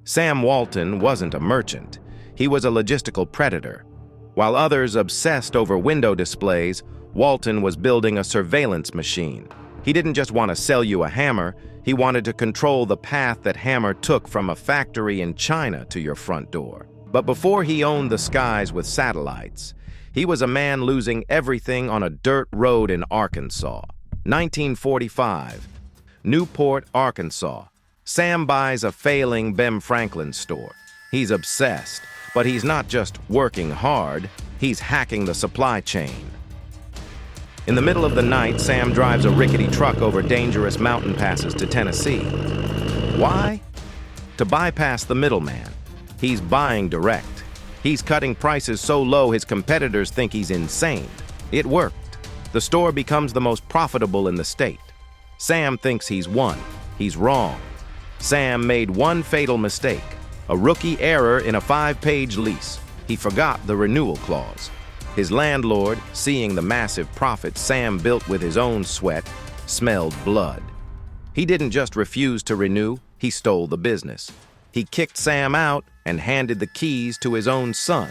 Sam Walton wasn't a merchant. He was a logistical predator. While others obsessed over window displays, Walton was building a surveillance machine. He didn't just want to sell you a hammer, he wanted to control the path that hammer took from a factory in China to your front door. But before he owned the skies with satellites, he was a man losing everything on a dirt road in Arkansas. 1945, Newport, Arkansas. Sam buys a failing Ben Franklin store. He's obsessed, but he's not just working hard, he's hacking the supply chain. In the middle of the night, Sam drives a rickety truck over dangerous mountain passes to Tennessee. Why? To bypass the middleman. He's buying direct. He's cutting prices so low his competitors think he's insane. It worked. The store becomes the most profitable in the state. Sam thinks he's won. He's wrong. Sam made one fatal mistake, a rookie error in a 5-page lease. He forgot the renewal clause. His landlord, seeing the massive profits Sam built with his own sweat, smelled blood. He didn't just refuse to renew, he stole the business. He kicked Sam out and handed the keys to his own son.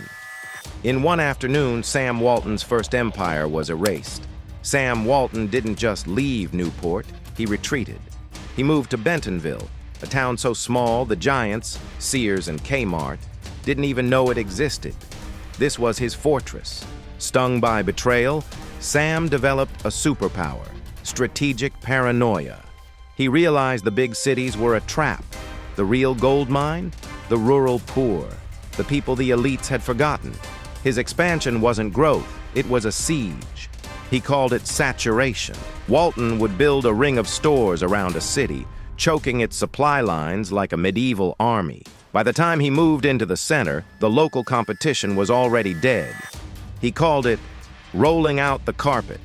In one afternoon, Sam Walton's first empire was erased. Sam Walton didn't just leave Newport, he retreated. He moved to Bentonville, a town so small the giants, Sears and Kmart, didn't even know it existed. This was his fortress. Stung by betrayal, Sam developed a superpower, strategic paranoia. He realized the big cities were a trap. The real gold mine? The rural poor, the people the elites had forgotten. His expansion wasn't growth, it was a siege. He called it saturation. Walton would build a ring of stores around a city, choking its supply lines like a medieval army. By the time he moved into the center, the local competition was already dead. He called it rolling out the carpet.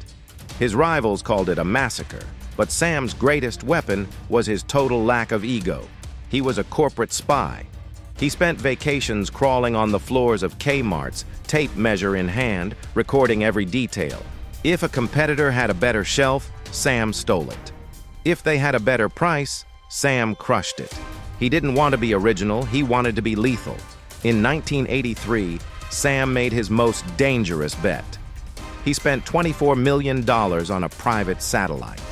His rivals called it a massacre, but Sam's greatest weapon was his total lack of ego. He was a corporate spy. He spent vacations crawling on the floors of Kmart's, tape measure in hand, recording every detail. If a competitor had a better shelf, Sam stole it. If they had a better price, Sam crushed it. He didn't want to be original, he wanted to be lethal. In 1983, Sam made his most dangerous bet. He spent $24 million on a private satellite.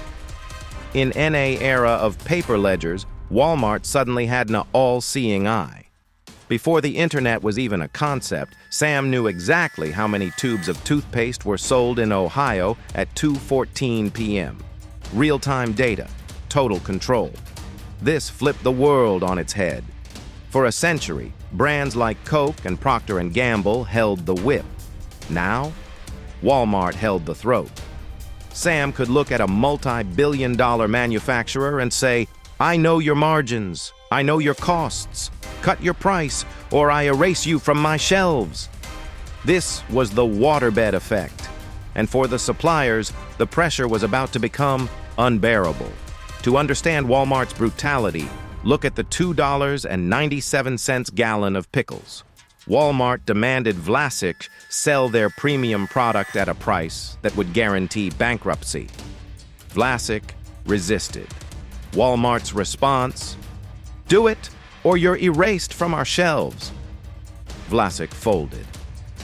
In NA era of paper ledgers, Walmart suddenly had an all-seeing eye. Before the internet was even a concept, Sam knew exactly how many tubes of toothpaste were sold in Ohio at 2:14 p.m. Real-time data, total control. This flipped the world on its head. For a century, brands like Coke and Procter & Gamble held the whip. Now, Walmart held the throat. Sam could look at a multi-billion-dollar manufacturer and say, "I know your margins, I know your costs. Cut your price, or I erase you from my shelves." This was the waterbed effect. And for the suppliers, the pressure was about to become unbearable. To understand Walmart's brutality, look at the $2.97 gallon of pickles. Walmart demanded Vlasic sell their premium product at a price that would guarantee bankruptcy. Vlasic resisted. Walmart's response: "Do it, or you're erased from our shelves." Vlasic folded.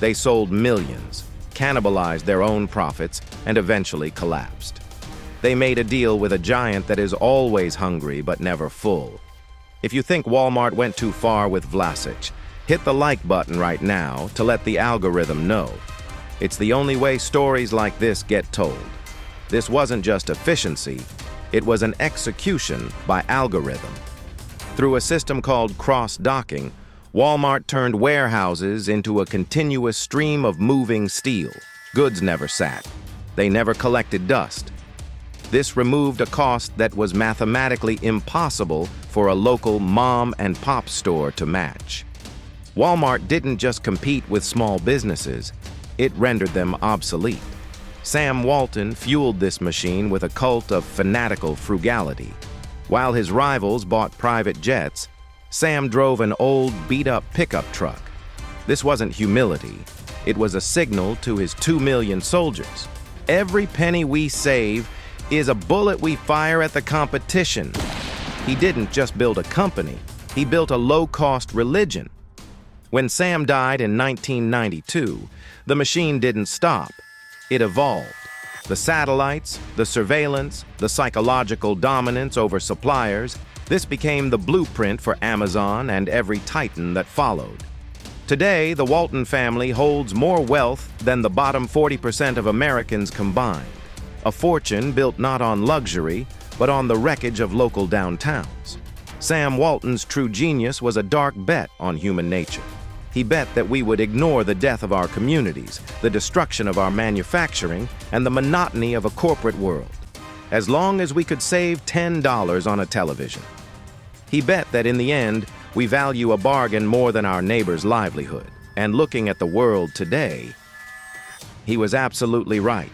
They sold millions, cannibalized their own profits, and eventually collapsed. They made a deal with a giant that is always hungry but never full. If you think Walmart went too far with Vlasic, hit the like button right now to let the algorithm know. It's the only way stories like this get told. This wasn't just efficiency, it was an execution by algorithm. Through a system called cross-docking, Walmart turned warehouses into a continuous stream of moving steel. Goods never sat. They never collected dust. This removed a cost that was mathematically impossible for a local mom and pop store to match. Walmart didn't just compete with small businesses, it rendered them obsolete. Sam Walton fueled this machine with a cult of fanatical frugality. While his rivals bought private jets, Sam drove an old, beat-up pickup truck. This wasn't humility. It was a signal to his 2 million soldiers. Every penny we save is a bullet we fire at the competition. He didn't just build a company. He built a low-cost religion. When Sam died in 1992, the machine didn't stop. It evolved. The satellites, the surveillance, the psychological dominance over suppliers, this became the blueprint for Amazon and every titan that followed. Today, the Walton family holds more wealth than the bottom 40% of Americans combined. A fortune built not on luxury, but on the wreckage of local downtowns. Sam Walton's true genius was a dark bet on human nature. He bet that we would ignore the death of our communities, the destruction of our manufacturing, and the monotony of a corporate world, as long as we could save $10 on a television. He bet that in the end, we value a bargain more than our neighbor's livelihood. And looking at the world today, he was absolutely right.